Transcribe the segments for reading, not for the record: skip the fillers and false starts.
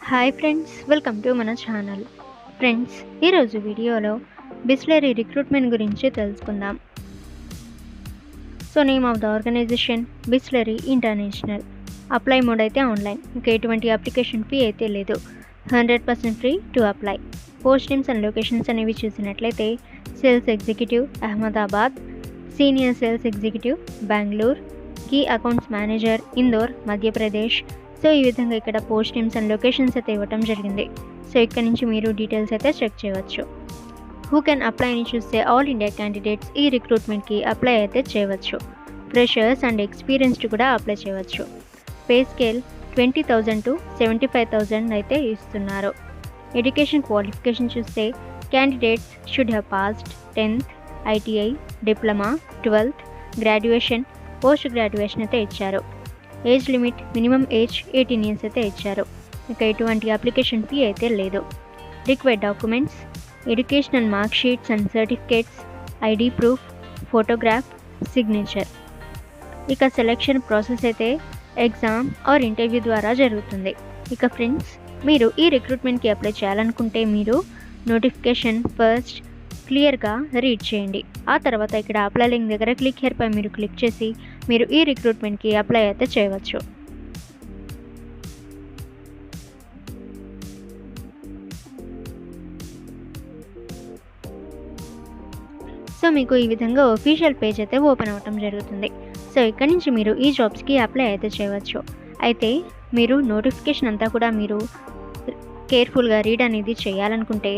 Hi friends, welcome to మన channel. Friends, ఈరోజు వీడియోలో బిస్లరీ రిక్రూట్మెంట్ గురించి తెలుసుకుందాం. So name of the organization Bisleri international. Apply mode అయితే ఆన్లైన్, ఇంకా ఎటువంటి అప్లికేషన్ ఫీ అయితే లేదు. 100% free to apply. Post names and locations అనేవి చూసినట్లయితే sales executive Ahmedabad, senior sales executive Bengaluru, key accounts manager Indore Madhya Pradesh. So ఈ విధంగా ఇక్కడ పోస్ట్ నేమ్స్ అండ్ లొకేషన్స్ అయితే ఇవ్వటం జరిగింది. సో ఇక్కడ నుంచి మీరు డీటెయిల్స్ అయితే చెక్ చేయవచ్చు. హూ కెన్ అప్లై అని చూస్తే ఆల్ ఇండియా క్యాండిడేట్స్ ఈ రిక్రూట్మెంట్కి అప్లై అయితే చేయవచ్చు. ఫ్రెషర్స్ అండ్ ఎక్స్పీరియన్స్డ్ కూడా అప్లై చేయవచ్చు. పే స్కేల్ 20,000 to 75,000 అయితే ఇస్తున్నారు. ఎడ్యుకేషన్ క్వాలిఫికేషన్ చూస్తే candidates should have passed 10th, ITI, diploma, 12th, graduation, post graduation అయితే ఇచ్చారు. Age limit minimum age 18 years అయితే ఇచ్చారు. ఇక ఎటువంటి అప్లికేషన్ ఫీ అయితే లేదు. Required documents educational mark sheets and certificates, ID proof, photograph, signature. ఇక సెలెక్షన్ ప్రాసెస్ అయితే ఎగ్జామ్ ఆర్ ఇంటర్వ్యూ ద్వారా జరుగుతుంది. ఇక ఫ్రెండ్స్, మీరు ఈ రిక్రూట్మెంట్కి అప్లై చేయాలనుకుంటే మీరు నోటిఫికేషన్ ఫస్ట్ క్లియర్గా రీడ్ చేయండి. ఆ తర్వాత ఇక్కడ అప్లై లింక్ దగ్గర క్లిక్ హియర్ పై మీరు క్లిక్ చేసి మీరు ఈ రిక్రూట్మెంట్కి అప్లై అయితే చేయవచ్చు. సో మీకు ఈ విధంగా ఒఫీషియల్ పేజ్ అయితే ఓపెన్ అవ్వటం జరుగుతుంది. సో ఇక్కడ నుంచి మీరు ఈ జాబ్స్కి అప్లై అయితే చేయవచ్చు. అయితే మీరు నోటిఫికేషన్ అంతా కూడా మీరు కేర్ఫుల్గా రీడ్ అనేది చేయాలనుకుంటే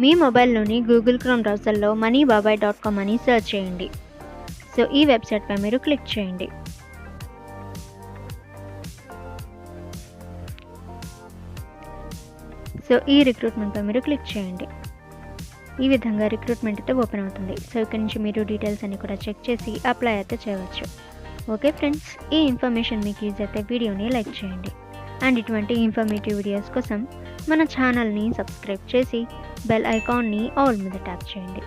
మీ మొబైల్లోని గూగుల్ క్రోమ్ బ్రౌజర్లో moneybabai.com అని సెర్చ్ చేయండి. సో ఈ వెబ్సైట్పై మీరు క్లిక్ చేయండి. సో ఈ రిక్రూట్మెంట్పై మీరు క్లిక్ చేయండి. ఈ విధంగా రిక్రూట్మెంట్ అయితే ఓపెన్ అవుతుంది. సో ఇక్కడ నుంచి మీరు డీటెయిల్స్ అన్ని కూడా చెక్ చేసి అప్లై అయితే చేయవచ్చు. ఓకే ఫ్రెండ్స్, ఈ ఇన్ఫర్మేషన్ మీకు యూజ్ అయితే వీడియోని లైక్ చేయండి. అండ్ ఇటువంటి ఇన్ఫర్మేటివ్ వీడియోస్ కోసం మన ఛానల్ని సబ్స్క్రైబ్ చేసి బెల్ ఐకాన్ని ఆల్ మీద ట్యాప్ చేయండి.